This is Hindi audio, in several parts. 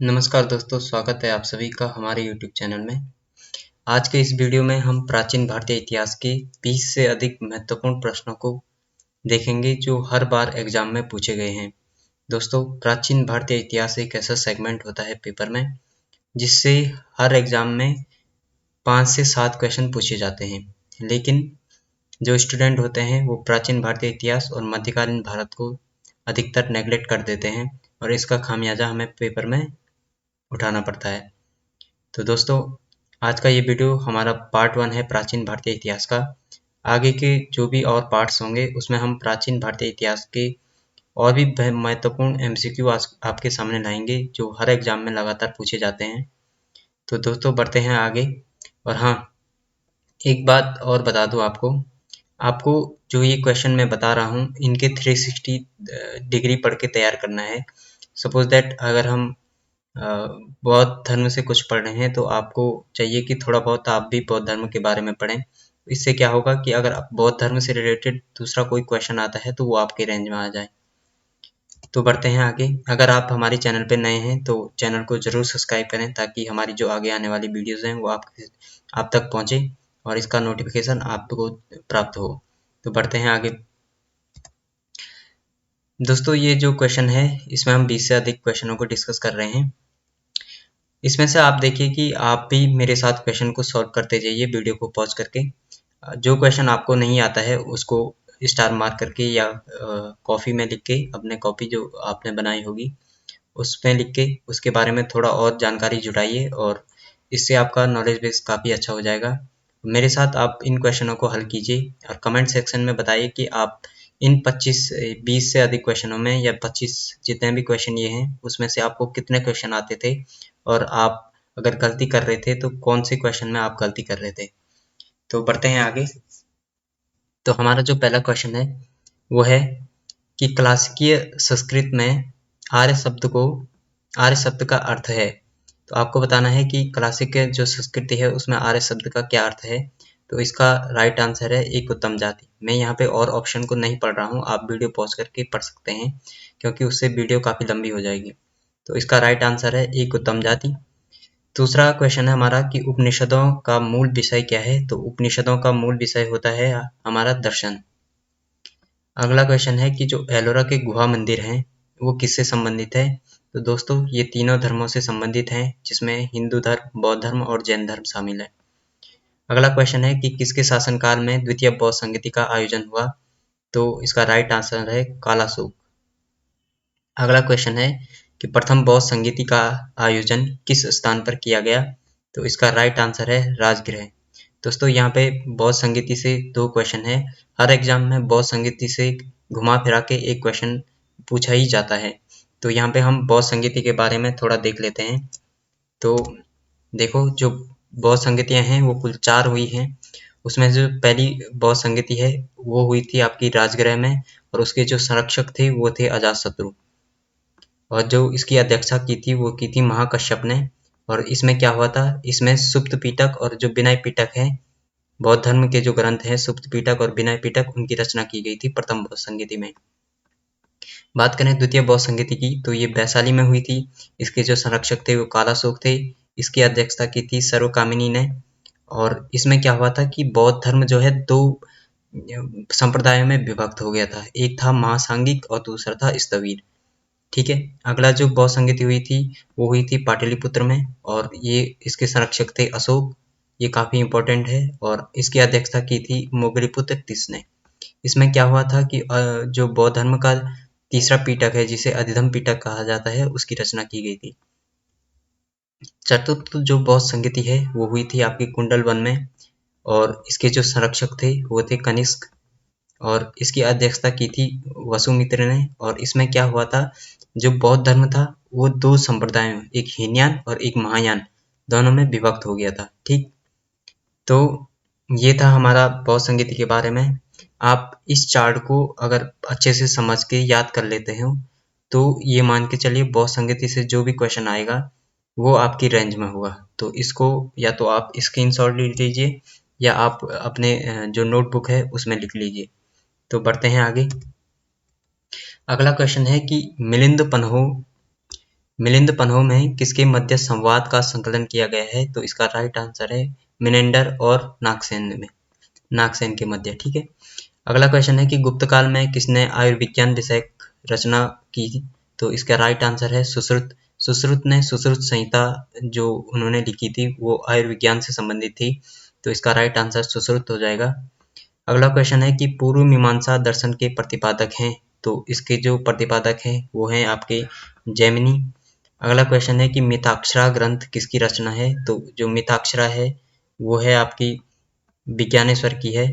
नमस्कार दोस्तों, स्वागत है आप सभी का हमारे YouTube चैनल में। आज के इस वीडियो में हम प्राचीन भारतीय इतिहास के 20 से अधिक महत्वपूर्ण प्रश्नों को देखेंगे जो हर बार एग्जाम में पूछे गए हैं। दोस्तों, प्राचीन भारतीय इतिहास एक ऐसा सेगमेंट होता है पेपर में जिससे हर एग्जाम में 5 से 7 क्वेश्चन पूछे जाते हैं। लेकिन जो स्टूडेंट होते हैं वो प्राचीन भारतीय इतिहास और मध्यकालीन भारत को अधिकतर नेगलेक्ट कर देते हैं और इसका खामियाजा हमें पेपर में उठाना पड़ता है। तो दोस्तों, आज का ये वीडियो हमारा पार्ट 1 है प्राचीन भारतीय इतिहास का। आगे के जो भी और पार्ट्स होंगे उसमें हम प्राचीन भारतीय इतिहास के और भी महत्वपूर्ण एमसीक्यू आपके सामने लाएंगे जो हर एग्जाम में लगातार पूछे जाते हैं। तो दोस्तों, बढ़ते हैं आगे। और हाँ, एक बात और बता दूं आपको आपको जो ये क्वेश्चन मैं बता रहा हूँ इनके 360 डिग्री पढ़ के तैयार करना है। सपोज दैट अगर हम बौद्ध धर्म से कुछ पढ़ रहे हैं तो आपको चाहिए कि थोड़ा बहुत आप भी बौद्ध धर्म के बारे में पढ़ें। इससे क्या होगा कि अगर आप बौद्ध धर्म से रिलेटेड दूसरा कोई क्वेश्चन आता है तो वो आपके रेंज में आ जाए। तो बढ़ते हैं आगे। अगर आप हमारे चैनल पे नए हैं तो चैनल को ज़रूर सब्सक्राइब करें ताकि हमारी जो आगे आने वाली वीडियोज़ हैं वो आप तक पहुँचे और इसका नोटिफिकेशन आपको प्राप्त हो। तो बढ़ते हैं आगे। दोस्तों, ये जो क्वेश्चन है इसमें हम 20 से अधिक क्वेश्चनों को डिस्कस कर रहे हैं। इसमें से आप देखिए कि आप भी मेरे साथ क्वेश्चन को सॉल्व करते जाइए वीडियो को पॉज करके। जो क्वेश्चन आपको नहीं आता है उसको स्टार मार्क करके या कॉपी में लिख के अपने कॉपी जो आपने बनाई होगी उसमें लिख के उसके बारे में थोड़ा और जानकारी जुटाइए और इससे आपका नॉलेज बेस काफ़ी अच्छा हो जाएगा। मेरे साथ आप इन क्वेश्चनों को हल कीजिए और कमेंट सेक्शन में बताइए कि आप इन 20 से अधिक क्वेश्चनों में या 25 जितने भी क्वेश्चन ये हैं उसमें से आपको कितने क्वेश्चन आते थे और आप अगर गलती कर रहे थे तो कौन से क्वेश्चन में आप गलती कर रहे थे। तो बढ़ते हैं आगे। तो हमारा जो पहला क्वेश्चन है वो है कि क्लासिकीय संस्कृत में आर्य शब्द का अर्थ है। तो आपको बताना है कि क्लासिक जो संस्कृति है उसमें आर्य शब्द का क्या अर्थ है। तो इसका राइट आंसर है एक उत्तम जाति। मैं यहाँ पे और ऑप्शन को नहीं पढ़ रहा हूँ, आप वीडियो पॉज करके पढ़ सकते हैं क्योंकि उससे वीडियो काफ़ी लंबी हो जाएगी। तो इसका राइट आंसर है एक उत्तम जाति। दूसरा क्वेश्चन है हमारा कि उपनिषदों का मूल विषय क्या है। तो उपनिषदों का मूल विषय होता है हमारा दर्शन। अगला क्वेश्चन है कि जो एलोरा के गुहा मंदिर हैं वो किससे संबंधित है। तो दोस्तों, ये तीनों धर्मों से संबंधित हैं जिसमें हिंदू धर्म, बौद्ध धर्म और जैन धर्म शामिल है। अगला क्वेश्चन है कि किसके शासनकाल में द्वितीय बौद्ध संगीति का आयोजन हुआ। तो इसका राइट आंसर है कालाशोक। अगला क्वेश्चन है कि प्रथम बौद्ध संगीति का आयोजन किस स्थान पर किया गया। तो इसका राइट आंसर है राजगृह। दोस्तों, यहाँ पे बौद्ध संगीति से 2 क्वेश्चन है। हर एग्जाम में बौद्ध संगीति से घुमा फिरा के एक क्वेश्चन पूछा ही जाता है। तो यहाँ पे हम बौद्ध संगीति के बारे में थोड़ा देख लेते हैं। तो देखो, जो बौद्ध संगीतियाँ हैं वो कुल 4 हुई हैं। उसमें जो पहली बौद्ध संगीति है वो हुई थी आपकी राजगृह में और उसके जो संरक्षक थे वो थे अजातशत्रु और जो इसकी अध्यक्षता की थी वो की थी महाकश्यप ने। और इसमें क्या हुआ था, इसमें सुप्त पिटक और जो विनय पिटक है, बौद्ध धर्म के जो ग्रंथ हैं सुप्त पिटक और विनय पिटक, उनकी रचना की गई थी प्रथम बौद्ध संगीति में। बात करें द्वितीय बौद्ध संगीति की तो ये वैशाली में हुई थी। इसके जो संरक्षक थे वो कालाशोक थे। इसकी अध्यक्षता की थी सर्वकामिनी ने। और इसमें क्या हुआ था कि बौद्ध धर्म जो है 2 संप्रदायों में विभक्त हो गया था। एक था महासांगिक और दूसरा था स्थविर। ठीक है। अगला जो बौद्ध संगीति हुई थी वो हुई थी पाटलिपुत्र में और ये इसके संरक्षक थे अशोक। ये काफ़ी इम्पोर्टेंट है। और इसकी अध्यक्षता की थी मोगलीपुत्र तीस ने। इसमें क्या हुआ था कि जो बौद्ध धर्म का तीसरा पिटक है जिसे अधिधम पिटक कहा जाता है उसकी रचना की गई थी। चतुर्थ जो बौद्ध संगीति है वो हुई थी आपकी कुंडल वन में और इसके जो संरक्षक थे वो थे कनिष्क और इसकी अध्यक्षता की थी वसुमित्र ने। और इसमें क्या हुआ था, जो बौद्ध धर्म था वो 2 संप्रदायों, एक हीनयान और एक महायान, दोनों में विभक्त हो गया था। ठीक, तो ये था हमारा बौद्ध संगीति के बारे में। आप इस चार्ट को अगर अच्छे से समझ के याद कर लेते हो तो ये मान के चलिए बौद्ध संगीति से जो भी क्वेश्चन आएगा वो आपकी रेंज में होगा। तो इसको या तो आप स्क्रीनशॉट ले लीजिए या आप अपने जो नोटबुक है उसमें लिख लीजिए। तो बढ़ते हैं आगे। अगला क्वेश्चन है कि मिलिंद पन्हो मिलिंद पन्हो में किसके मध्य संवाद का संकलन किया गया है? तो इसका राइट आंसर है मिनेंडर और नागसेन के मध्य। ठीक है। अगला क्वेश्चन है कि गुप्त काल में किसने आयुर्विज्ञान विषयक रचना की? तो इसका राइट आंसर है सुश्रुत। सुश्रुत ने सुश्रुत संहिता जो उन्होंने लिखी थी वो आयुर्विज्ञान से संबंधित थी, तो इसका राइट आंसर सुश्रुत हो जाएगा। अगला क्वेश्चन है कि पूर्व मीमांसा दर्शन के प्रतिपादक हैं? तो इसके जो प्रतिपादक हैं वो हैं आपके जैमिनी। अगला क्वेश्चन है कि मिताक्षरा ग्रंथ किसकी रचना है? तो जो मिताक्षरा है वो है आपकी विज्ञानेश्वर की है।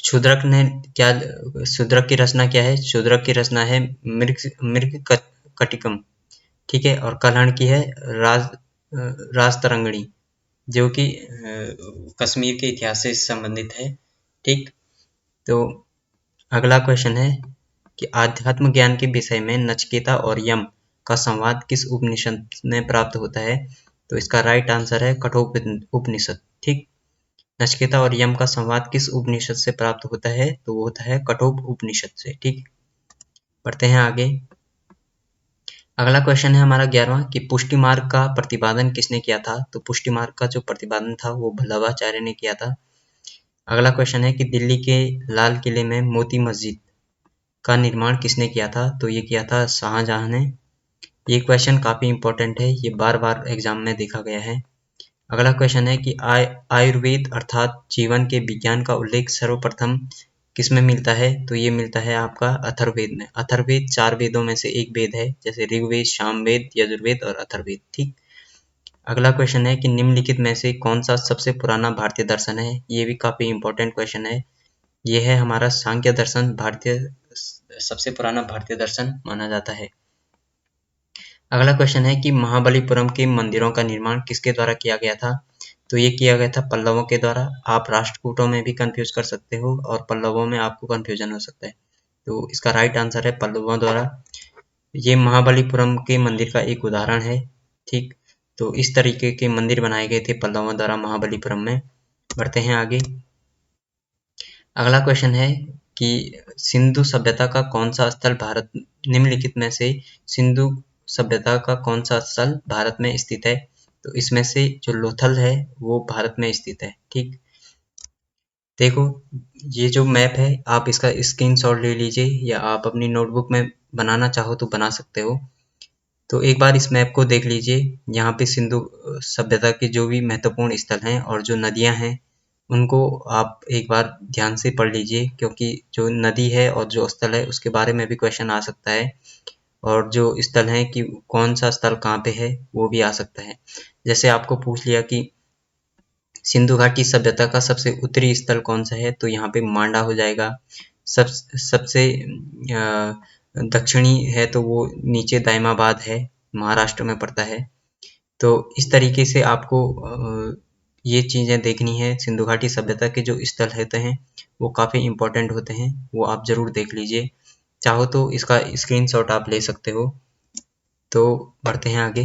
शूद्रक ने क्या, शूद्रक की रचना क्या है? शूद्रक की रचना है मृग कटिकम। ठीक है। और कल्हण की है राजतरंगिणी, जो कि कश्मीर के इतिहास से संबंधित है। ठीक। तो अगला क्वेश्चन है कि आध्यात्म ज्ञान के विषय में नचिकेता और यम का संवाद किस उपनिषद में प्राप्त होता है? तो इसका राइट आंसर है कठोपनिषद। ठीक। नचिकेता और यम का संवाद किस उपनिषद से प्राप्त होता है? तो वो होता है कठोप उपनिषद से। ठीक। बढ़ते हैं आगे। अगला क्वेश्चन है हमारा 11वां कि पुष्टि मार्ग का प्रतिपादन किसने किया था? तो पुष्टि मार्ग का जो प्रतिपादन था वो वल्लभाचार्य ने किया था। अगला क्वेश्चन है कि दिल्ली के लाल किले में मोती मस्जिद का निर्माण किसने किया था? तो ये किया था शाहजहां ने। ये क्वेश्चन काफी इंपॉर्टेंट है, ये बार बार एग्जाम में देखा गया है। अगला क्वेश्चन है कि आयुर्वेद अर्थात जीवन के विज्ञान का उल्लेख सर्वप्रथम किसमें मिलता है? तो ये मिलता है आपका अथर्ववेद में। अथर्ववेद 4 वेदों में से एक वेद है, जैसे ऋग्वेद, सामवेद, यजुर्वेद और अथर्ववेद। ठीक। अगला क्वेश्चन है कि निम्नलिखित में से कौन सा सबसे पुराना भारतीय दर्शन है? ये भी काफी इंपॉर्टेंट क्वेश्चन है। ये है हमारा सांख्य दर्शन, सबसे पुराना भारतीय दर्शन माना जाता है। अगला क्वेश्चन है कि महाबलीपुरम के मंदिरों का निर्माण किसके द्वारा किया गया था? तो ये किया गया था पल्लवों के द्वारा। आप राष्ट्रकूटों में भी कंफ्यूज कर सकते हो और पल्लवों में आपको कंफ्यूजन हो सकता है, तो इसका राइट आंसर है पल्लवों द्वारा। ये महाबलीपुरम के मंदिर का एक उदाहरण है। ठीक। तो इस तरीके के मंदिर बनाए गए थे पल्लवों द्वारा महाबलीपुरम में। बढ़ते हैं आगे। अगला क्वेश्चन है कि सिंधु सभ्यता का कौन सा स्थल भारत, निम्नलिखित में से सिंधु सभ्यता का कौन सा स्थल भारत में स्थित है? तो इसमें से जो लोथल है वो भारत में स्थित है। ठीक। देखो, ये जो मैप है आप इसका स्क्रीनशॉट ले लीजिए या आप अपनी नोटबुक में बनाना चाहो तो बना सकते हो। तो एक बार इस मैप को देख लीजिए। यहाँ पे सिंधु सभ्यता के जो भी महत्वपूर्ण स्थल हैं और जो नदियाँ हैं उनको आप एक बार ध्यान से पढ़ लीजिए, क्योंकि जो नदी है और जो स्थल है उसके बारे में भी क्वेश्चन आ सकता है, और जो स्थल है कि कौन सा स्थल कहाँ पे है वो भी आ सकता है। जैसे आपको पूछ लिया कि सिंधु घाटी सभ्यता का सबसे उत्तरी स्थल कौन सा है, तो यहाँ पे मांडा हो जाएगा। सबसे दक्षिणी है तो वो नीचे दाइमाबाद है, महाराष्ट्र में पड़ता है। तो इस तरीके से आपको ये चीज़ें देखनी है। सिंधु घाटी सभ्यता के जो स्थल होते हैं वो काफ़ी इम्पोर्टेंट होते हैं, वो आप ज़रूर देख लीजिए। चाहो तो इसका स्क्रीनशॉट आप ले सकते हो। तो बढ़ते हैं आगे।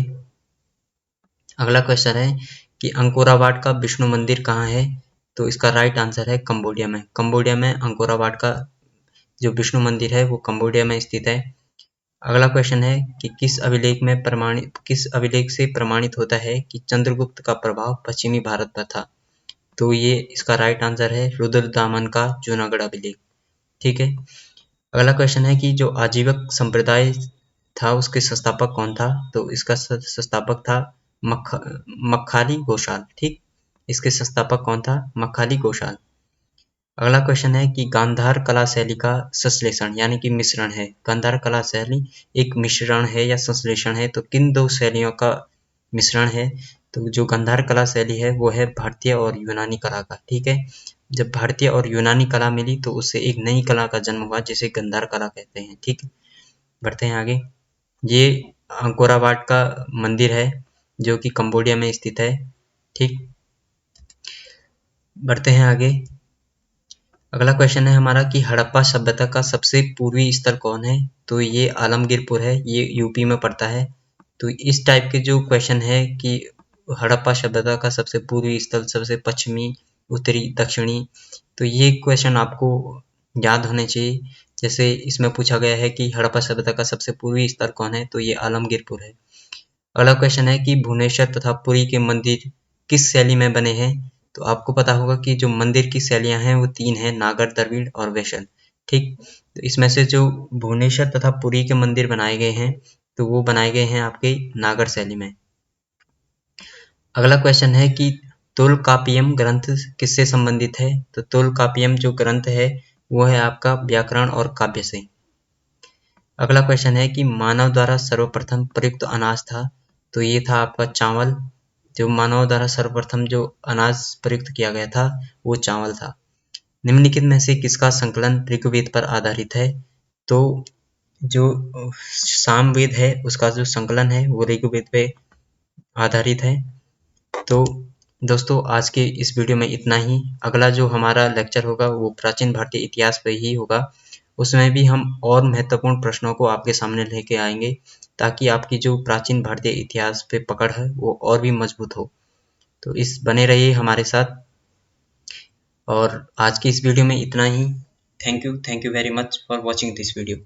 अगला क्वेश्चन है कि अंकोरावाट का विष्णु मंदिर कहाँ है? तो इसका राइट आंसर है कंबोडिया में। कंबोडिया में अंकोरावाट का जो विष्णु मंदिर है वो कंबोडिया में स्थित है। अगला क्वेश्चन है कि किस अभिलेख से प्रमाणित होता है कि चंद्रगुप्त का प्रभाव पश्चिमी भारत पर था? तो ये इसका राइट आंसर है रुद्रदामन का जूनागढ़ अभिलेख। ठीक है। अगला क्वेश्चन है कि जो आजीवक संप्रदाय था उसके संस्थापक कौन था? तो इसका संस्थापक था मक्खाली घोषाल। ठीक। इसके संस्थापक कौन था? मक्खाली घोषाल। अगला क्वेश्चन है कि गांधार कला शैली का संश्लेषण यानी कि मिश्रण है। गांधार कला शैली एक मिश्रण है या संश्लेषण है, तो किन दो शैलियों का मिश्रण है? तो जो गांधार कला शैली है वो है भारतीय और यूनानी कला का। ठीक है। जब भारतीय और यूनानी कला मिली तो उससे एक नई कला का जन्म हुआ जिसे गांधार कला कहते हैं। ठीक। बढ़ते हैं आगे। ये अंकोरावाट का मंदिर है जो कि कंबोडिया में स्थित है। ठीक। बढ़ते हैं आगे। अगला क्वेश्चन है हमारा कि हड़प्पा सभ्यता का सबसे पूर्वी स्थल कौन है? तो ये आलमगीरपुर है, ये यूपी में पड़ता है। तो इस टाइप के जो क्वेश्चन है कि हड़प्पा सभ्यता का सबसे पूर्वी स्थल, सबसे पश्चिमी, उत्तरी, दक्षिणी, तो ये क्वेश्चन आपको याद होने चाहिए जैसे इसमें पूछा गया है कि हड़प्पा सभ्यता का सबसे पूर्वी स्थल कौन है, तो ये आलमगीरपुर है। अगला क्वेश्चन है कि भुवनेश्वर तथा पुरी के मंदिर किस शैली में बने हैं। तो आपको पता होगा कि जो मंदिर की शैलियां हैं वो 3 हैं, नागर, द्रविड़ और वैष्णव। ठीक, तो इसमें से जो भुवनेश्वर तथा पुरी के मंदिर बनाए गए हैं तो वो बनाए गए हैं आपके नागर शैली में। अगला क्वेश्चन है कि तोलकापियम ग्रंथ किससे संबंधित है। तो तोलकापियम जो ग्रंथ है वो है आपका व्याकरण और काव्य से। अगला क्वेश्चन है कि मानव द्वारा सर्वप्रथम प्रयुक्त अनाज था। तो ये था आपका चावल। जो मानव द्वारा सर्वप्रथम जो अनाज प्रयुक्त किया गया था वो चावल था। निम्नलिखित में से किसका संकलन ऋग्वेद पर आधारित है। तो जो सामवेद है उसका जो संकलन है वो ऋग्वेद पे आधारित है। तो दोस्तों आज के इस वीडियो में इतना ही। अगला जो हमारा लेक्चर होगा वो प्राचीन भारतीय इतिहास पे ही होगा। उसमें भी हम और महत्वपूर्ण प्रश्नों को आपके सामने लेके आएंगे ताकि आपकी जो प्राचीन भारतीय इतिहास पे पकड़ है वो और भी मजबूत हो। तो इस बने रहिए हमारे साथ। और आज की इस वीडियो में इतना ही। Thank you very much for watching this video.